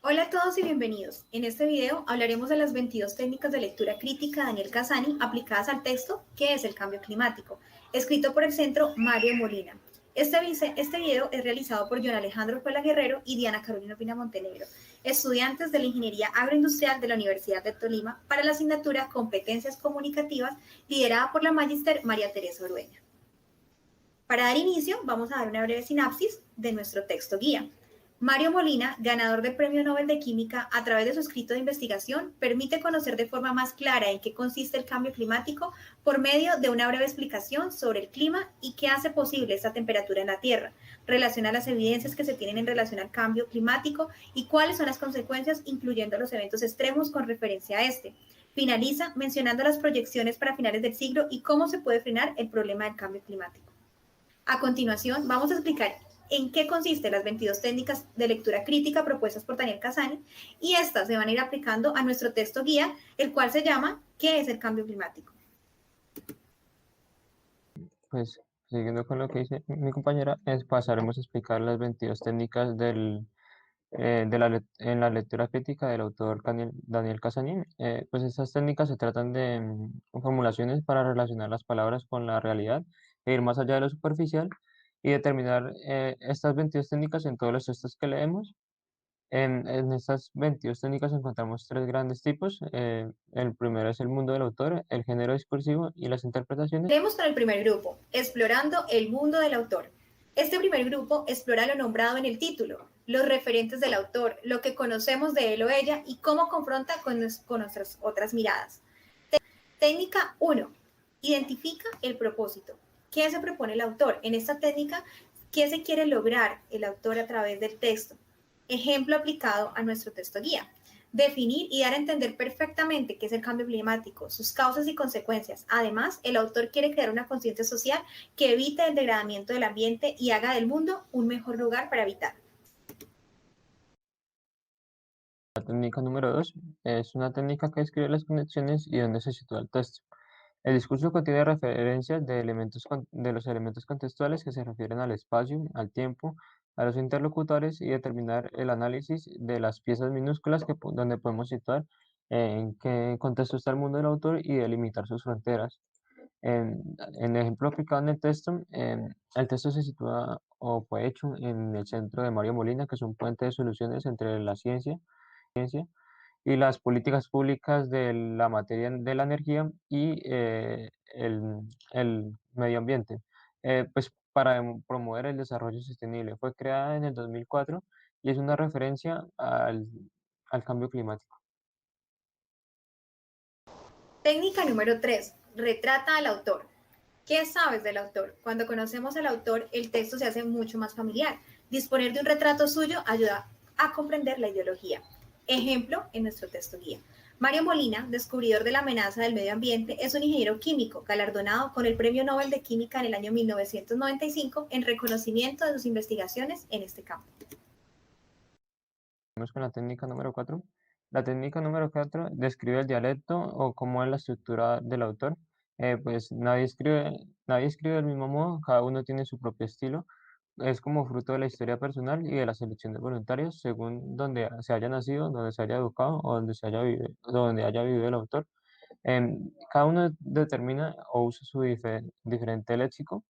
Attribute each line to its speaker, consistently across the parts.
Speaker 1: Hola a todos y bienvenidos. En este video hablaremos de las 22 técnicas de lectura crítica de Daniel Cassani aplicadas al texto ¿Qué es el cambio climático?, escrito por el Centro Mario Molina. Este video es realizado por John Alejandro Cuela Guerrero y Diana Carolina Pina Montenegro, estudiantes de la Ingeniería Agroindustrial de la Universidad de Tolima para la asignatura Competencias Comunicativas, liderada por la magíster María Teresa Orueña. Para dar inicio, vamos a dar una breve sinapsis de nuestro texto guía. Mario Molina, ganador del Premio Nobel de Química, a través de su escrito de investigación, permite conocer de forma más clara en qué consiste el cambio climático por medio de una breve explicación sobre el clima y qué hace posible esta temperatura en la Tierra, relaciona las evidencias que se tienen en relación al cambio climático y cuáles son las consecuencias, incluyendo los eventos extremos con referencia a este. Finaliza mencionando las proyecciones para finales del siglo y cómo se puede frenar el problema del cambio climático. A continuación, vamos a explicar en qué consisten las 22 técnicas de lectura crítica propuestas por Daniel Cassani y estas se van a ir aplicando a nuestro texto guía, el cual se llama ¿Qué es el cambio climático?
Speaker 2: Pues siguiendo con lo que dice mi compañera, pasaremos a explicar las 22 técnicas en la lectura crítica del autor Daniel Casanín. Pues estas técnicas se tratan de formulaciones para relacionar las palabras con la realidad e ir más allá de lo superficial y determinar estas 22 técnicas en todos los textos que leemos. En estas 22 técnicas encontramos tres grandes tipos. El primero es el mundo del autor, el género discursivo y las interpretaciones.
Speaker 1: Tenemos con el primer grupo, explorando el mundo del autor. Este primer grupo explora lo nombrado en el título, los referentes del autor, lo que conocemos de él o ella y cómo confronta con nuestras otras miradas. Técnica 1. Identifica el propósito. ¿Qué se propone el autor? En esta técnica, ¿qué se quiere lograr el autor a través del texto? Ejemplo aplicado a nuestro texto guía. Definir y dar a entender perfectamente qué es el cambio climático, sus causas y consecuencias. Además, el autor quiere crear una conciencia social que evite el degradamiento del ambiente y haga del mundo un mejor lugar para habitar.
Speaker 2: La técnica número 2 es una técnica que describe las conexiones y dónde se sitúa el texto. El discurso contiene referencias de los elementos contextuales que se refieren al espacio, al tiempo, a los interlocutores y determinar el análisis de las piezas minúsculas donde podemos situar en qué contexto está el mundo del autor y delimitar sus fronteras. En, en el ejemplo aplicado en el texto se sitúa o fue hecho en el centro de Mario Molina, que es un puente de soluciones entre la ciencia y las políticas públicas de la materia de la energía y el medio ambiente, pues para promover el desarrollo sostenible. Fue creada en el 2004 y es una referencia al cambio climático.
Speaker 1: Técnica número 3. Retrata al autor. ¿Qué sabes del autor? Cuando conocemos al autor, el texto se hace mucho más familiar. Disponer de un retrato suyo ayuda a comprender la ideología. Ejemplo en nuestro texto guía. Mario Molina, descubridor de la amenaza del medio ambiente, es un ingeniero químico galardonado con el Premio Nobel de Química en el año 1995 en reconocimiento de sus investigaciones en este campo.
Speaker 2: Vamos con la técnica número 4. La técnica número 4 describe el dialecto o cómo es la estructura del autor. Pues nadie escribe del mismo modo, cada uno tiene su propio estilo. Es como fruto de la historia personal y de la selección de voluntarios según donde se haya nacido, donde se haya educado o donde haya vivido el autor. Cada uno determina o usa su diferente léxico.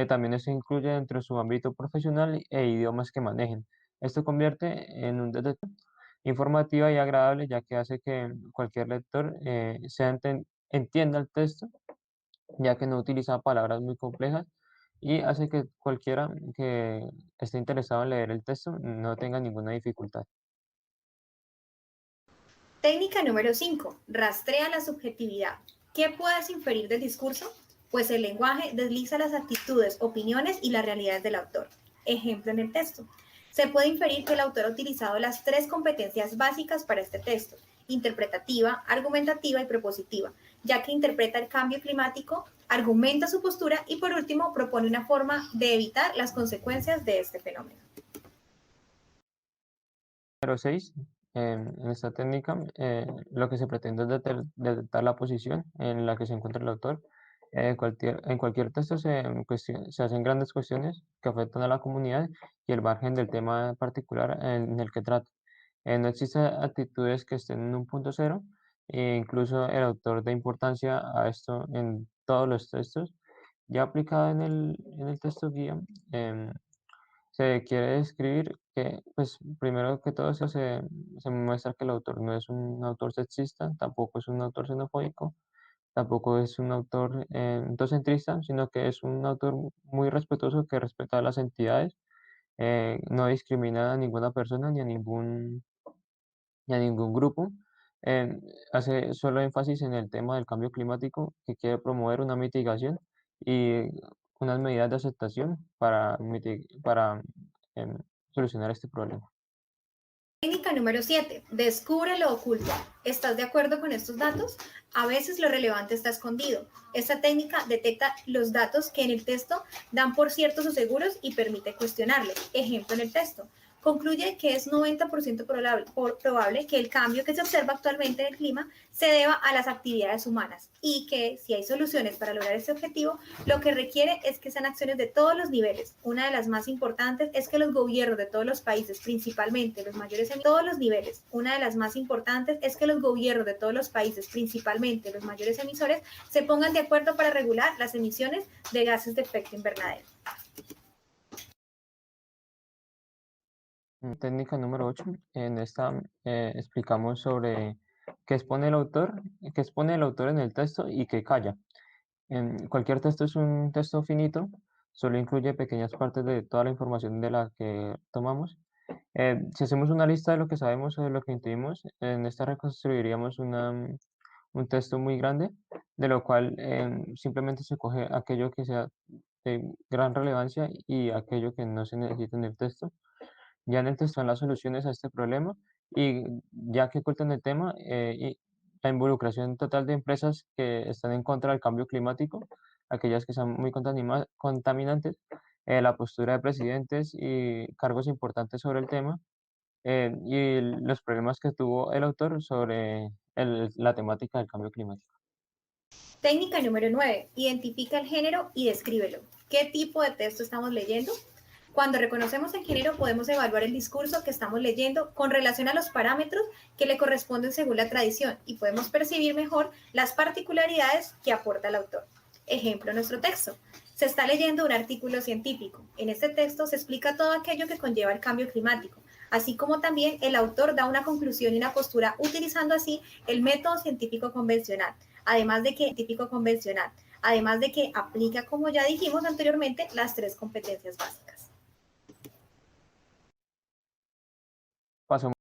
Speaker 2: También eso incluye dentro de su ámbito profesional e idiomas que manejen. Esto convierte en un detector informativa y agradable, ya que hace que cualquier lector entienda el texto, ya que no utiliza palabras muy complejas y hace que cualquiera que esté interesado en leer el texto no tenga ninguna dificultad.
Speaker 1: Técnica número 5. Rastrea la subjetividad. ¿Qué puedes inferir del discurso? Pues el lenguaje desliza las actitudes, opiniones y las realidades del autor. Ejemplo en el texto. Se puede inferir que el autor ha utilizado las tres competencias básicas para este texto: interpretativa, argumentativa y propositiva, ya que interpreta el cambio climático, argumenta su postura y por último propone una forma de evitar las consecuencias de este fenómeno.
Speaker 2: Número 6. En esta técnica, lo que se pretende es detectar la posición en la que se encuentra el autor. En cualquier texto se hacen grandes cuestiones que afectan a la comunidad y el margen del tema particular en el que trata. No existen actitudes que estén en un punto cero, e incluso el autor da importancia a esto en todos los textos. Ya aplicado en el texto guía, em, se quiere describir que, pues, primero que todo, se muestra que el autor no es un autor sexista, tampoco es un autor xenofóbico, tampoco es un autor endocentrista, sino que es un autor muy respetuoso que respeta a las entidades, no discrimina a ninguna persona ni a ningún grupo. em, Hace solo énfasis en el tema del cambio climático, que quiere promover una mitigación y unas medidas de aceptación para em, solucionar este problema.
Speaker 1: Técnica número 7. Descubre lo oculto. ¿Estás de acuerdo con estos datos? A veces lo relevante está escondido. Esta técnica detecta los datos que en el texto dan por ciertos o seguros y permite cuestionarlos. Ejemplo en el texto. Concluye que es 90% probable que el cambio que se observa actualmente en el clima se deba a las actividades humanas y que si hay soluciones para lograr este objetivo, lo que requiere es que sean acciones de todos los niveles. Una de las más importantes es que los gobiernos de todos los países, principalmente los mayores emisores, todos los niveles. Una de las más importantes es que los gobiernos de todos los países, principalmente los mayores emisores, se pongan de acuerdo para regular las emisiones de gases de efecto invernadero.
Speaker 2: Técnica número 8. En esta explicamos sobre qué expone el autor en el texto y qué calla. Cualquier texto es un texto finito, solo incluye pequeñas partes de toda la información de la que tomamos. Si hacemos una lista de lo que sabemos o de lo que intuimos, en esta reconstruiríamos un texto muy grande, de lo cual simplemente se coge aquello que sea de gran relevancia y aquello que no se necesita en el texto. Ya en el texto están las soluciones a este problema y ya que ocultan el tema, y la involucración total de empresas que están en contra del cambio climático, aquellas que son muy contaminantes, la postura de presidentes y cargos importantes sobre el tema, y los problemas que tuvo el autor sobre la temática del cambio climático.
Speaker 1: Técnica número 9. Identifica el género y descríbelo. ¿Qué tipo de texto estamos leyendo? Cuando reconocemos el género podemos evaluar el discurso que estamos leyendo con relación a los parámetros que le corresponden según la tradición y podemos percibir mejor las particularidades que aporta el autor. Ejemplo, nuestro texto. Se está leyendo un artículo científico. En este texto se explica todo aquello que conlleva el cambio climático, así como también el autor da una conclusión y una postura utilizando así el método científico convencional, además de que aplica, como ya dijimos anteriormente, las tres competencias básicas.
Speaker 2: Pasamos,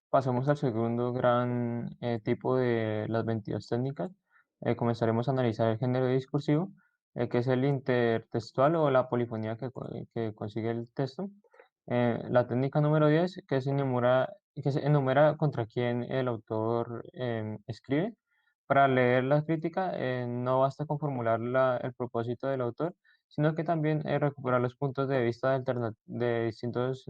Speaker 2: pasamos al segundo gran tipo de las 22 técnicas. Comenzaremos a analizar el género discursivo, que es el intertextual o la polifonía que consigue el texto. La técnica número 10, que se enumera contra quién el autor escribe. Para leer la crítica, no basta con formular el propósito del autor, sino que también recuperar los puntos de vista de distintos.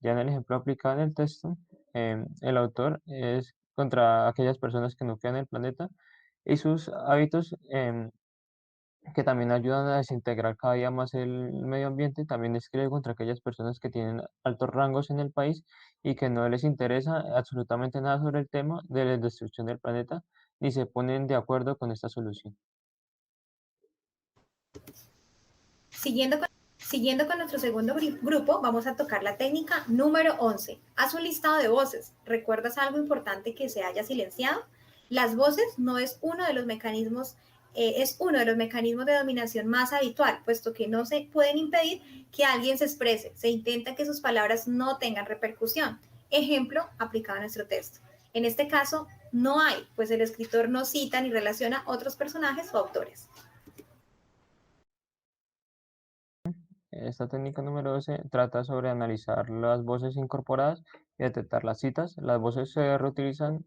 Speaker 2: Ya en el ejemplo aplicado en el texto, el autor es contra aquellas personas que no quedan en el planeta y sus hábitos, que también ayudan a desintegrar cada día más el medio ambiente. También escribe contra aquellas personas que tienen altos rangos en el país y que no les interesa absolutamente nada sobre el tema de la destrucción del planeta, ni se ponen de acuerdo con esta solución.
Speaker 1: Siguiendo con, siguiendo con nuestro segundo grupo, vamos a tocar la técnica número 11. Haz un listado de voces. ¿Recuerdas algo importante que se haya silenciado? Las voces no es uno de los mecanismos es uno de los mecanismos de dominación más habitual, puesto que no se pueden impedir que alguien se exprese. Se intenta que sus palabras no tengan repercusión. Ejemplo aplicado a nuestro texto. En este caso, no hay, pues el escritor no cita ni relaciona otros personajes o autores.
Speaker 2: Esta técnica número 12 trata sobre analizar las voces incorporadas y detectar las citas. Las voces se reutilizan.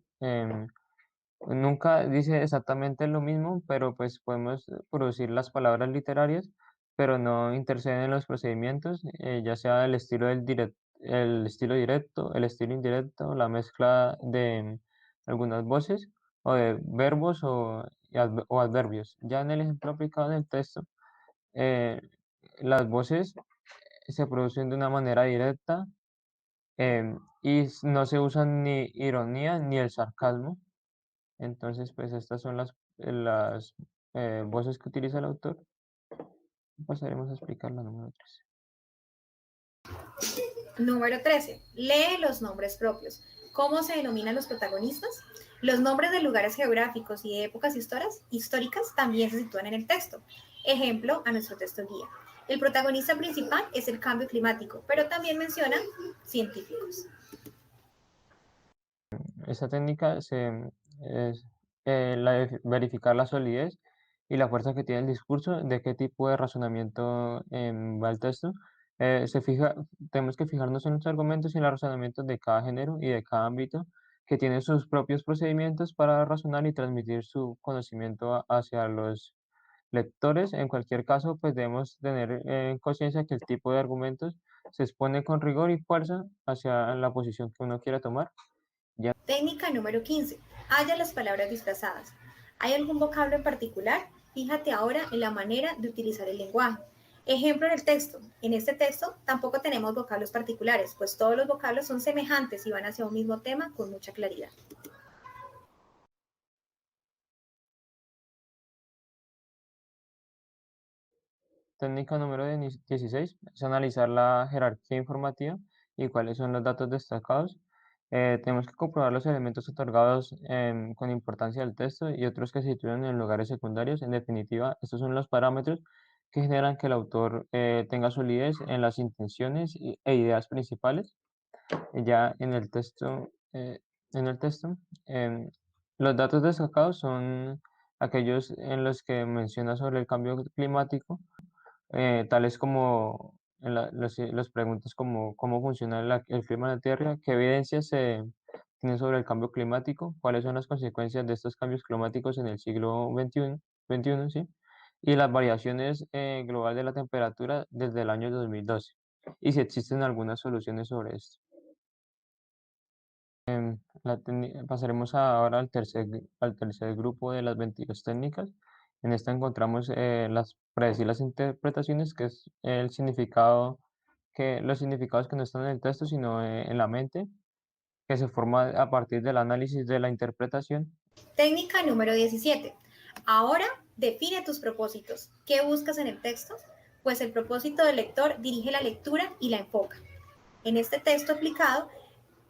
Speaker 2: Nunca dice exactamente lo mismo, pero pues podemos producir las palabras literarias, pero no interceden en los procedimientos, ya sea el estilo directo, el estilo indirecto, la mezcla de algunas voces o de verbos o adverbios. Ya en el ejemplo aplicado en el texto, eh, las voces se producen de una manera directa, no se usa ni ironía ni el sarcasmo. Entonces, pues estas son las voces que utiliza el autor. Pasaremos a explicar la número 3.
Speaker 1: Número 13. Lee los nombres propios. ¿Cómo se denominan los protagonistas? Los nombres de lugares geográficos y de épocas históricas también se sitúan en el texto. Ejemplo a nuestro texto guía. El protagonista principal es el cambio climático, pero también menciona científicos.
Speaker 2: Esta técnica es la de verificar la solidez y la fuerza que tiene el discurso, de qué tipo de razonamiento va el texto. Tenemos que fijarnos en los argumentos y en los razonamientos de cada género y de cada ámbito, que tiene sus propios procedimientos para razonar y transmitir su conocimiento hacia los lectores. En cualquier caso, pues debemos tener en conciencia que el tipo de argumentos se expone con rigor y fuerza hacia la posición que uno quiera tomar.
Speaker 1: Técnica número 15. Halla las palabras disfrazadas. ¿Hay algún vocablo en particular? Fíjate ahora en la manera de utilizar el lenguaje. Ejemplo en el texto. En este texto tampoco tenemos vocablos particulares, pues todos los vocablos son semejantes y van hacia un mismo tema con mucha claridad.
Speaker 2: Técnica número 16 es analizar la jerarquía informativa y cuáles son los datos destacados. Tenemos que comprobar los elementos otorgados con importancia del texto y otros que se sitúan en lugares secundarios. En definitiva, estos son los parámetros que generan que el autor tenga solidez en las intenciones e ideas principales. Ya en el texto, em, los datos destacados son aquellos en los que menciona sobre el cambio climático, tales como las preguntas como cómo funciona el clima en la Tierra, qué evidencias se tienen sobre el cambio climático, cuáles son las consecuencias de estos cambios climáticos en el siglo XXI, ¿sí? Y las variaciones global de la temperatura desde el año 2012, y si existen algunas soluciones sobre esto. Pasaremos ahora al tercer grupo de las 22 técnicas. En esta encontramos predecir las interpretaciones, que es los significados que no están en el texto, sino en la mente, que se forma a partir del análisis de la interpretación.
Speaker 1: Técnica número 17. Ahora define tus propósitos. ¿Qué buscas en el texto? Pues el propósito del lector dirige la lectura y la enfoca. En este texto aplicado,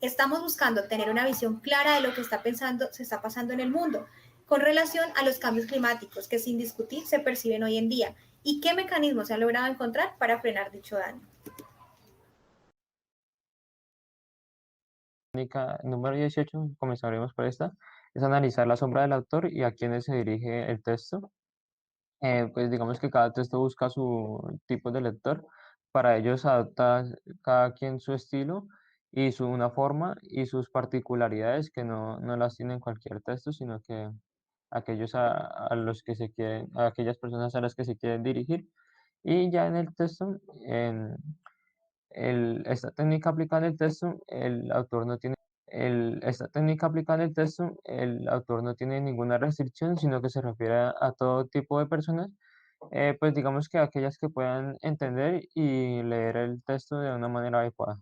Speaker 1: estamos buscando tener una visión clara de lo que se está pasando en el mundo con relación a los cambios climáticos que sin discutir se perciben hoy en día y qué mecanismos se han logrado encontrar para frenar dicho daño.
Speaker 2: Técnica número 18, comenzaremos por esta, es analizar la sombra del autor y a quiénes se dirige el texto. Pues digamos que cada texto busca su tipo de lector. Para ellos adapta cada quien su estilo y una forma y sus particularidades, que no las tiene en cualquier texto, sino que a los que a aquellas personas a las que se quieren dirigir. Y ya en el texto, esta técnica aplicada en el texto, esta técnica aplicada en el texto, el autor no tiene ninguna restricción, sino que se refiere a todo tipo de personas, pues digamos que aquellas que puedan entender y leer el texto de una manera adecuada.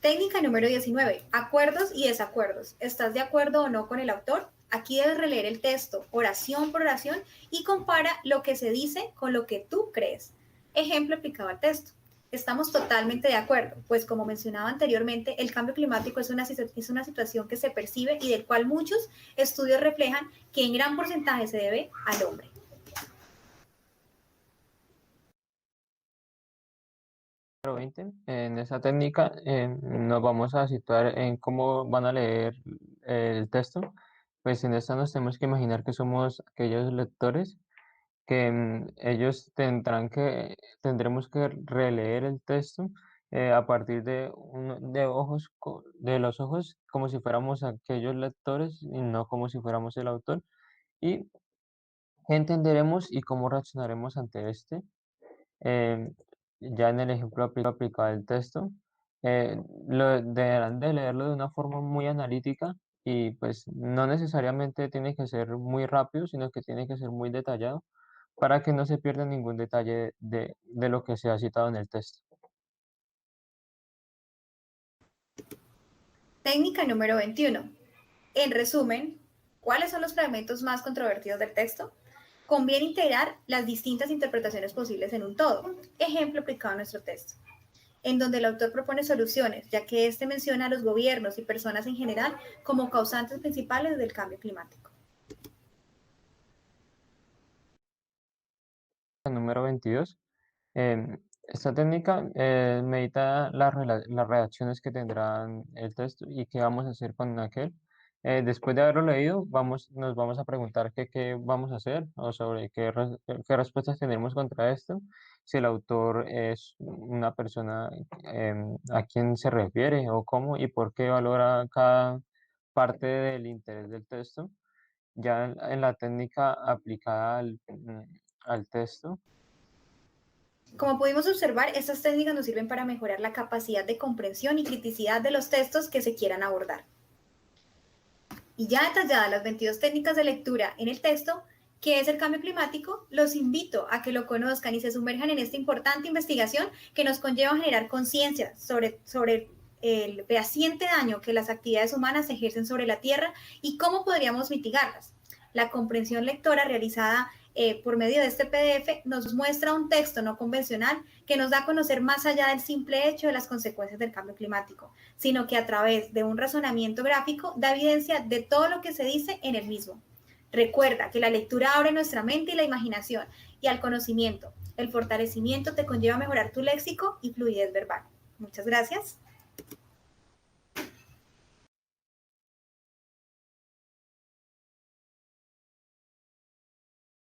Speaker 1: Técnica número 19. Acuerdos y desacuerdos. ¿Estás de acuerdo o no con el autor? Aquí debes releer el texto oración por oración y compara lo que se dice con lo que tú crees. Ejemplo aplicado al texto. Estamos totalmente de acuerdo, pues como mencionaba anteriormente, el cambio climático es una situación que se percibe y del cual muchos estudios reflejan que en gran porcentaje se debe al hombre.
Speaker 2: Número 20, en esta técnica nos vamos a situar en cómo van a leer el texto. Pues en esta nos tenemos que imaginar que somos aquellos lectores que ellos tendremos que releer el texto a partir de los ojos, como si fuéramos aquellos lectores y no como si fuéramos el autor, y qué entenderemos y cómo reaccionaremos ante este. Em, ya en el ejemplo aplicado al texto, deberán de leerlo de una forma muy analítica, y pues no necesariamente tiene que ser muy rápido, sino que tiene que ser muy detallado para que no se pierda ningún detalle de lo que se ha citado en el texto.
Speaker 1: Técnica número 21. En resumen, ¿cuáles son los fragmentos más controvertidos del texto? Conviene integrar las distintas interpretaciones posibles en un todo. Ejemplo aplicado a nuestro texto, en donde el autor propone soluciones, ya que éste menciona a los gobiernos y personas en general como causantes principales del cambio climático.
Speaker 2: Número 22. Esta técnica medita las redacciones que tendrán el texto y qué vamos a hacer con aquel. Después de haberlo leído, nos vamos a preguntar qué vamos a hacer o sobre qué respuestas tenemos contra esto. Si el autor es una persona a quién se refiere o cómo y por qué valora cada parte del interés del texto. Ya en la técnica aplicada al texto.
Speaker 1: Como pudimos observar, estas técnicas nos sirven para mejorar la capacidad de comprensión y criticidad de los textos que se quieran abordar. Y ya detalladas las 22 técnicas de lectura en el texto, ¿qué es el cambio climático? Los invito a que lo conozcan y se sumerjan en esta importante investigación que nos conlleva a generar conciencia sobre el fehaciente daño que las actividades humanas ejercen sobre la Tierra y cómo podríamos mitigarlas. La comprensión lectora realizada por medio de este PDF nos muestra un texto no convencional que nos da a conocer más allá del simple hecho de las consecuencias del cambio climático, sino que a través de un razonamiento gráfico da evidencia de todo lo que se dice en el mismo. Recuerda que la lectura abre nuestra mente y la imaginación y al conocimiento. El fortalecimiento te conlleva a mejorar tu léxico y fluidez verbal. Muchas gracias.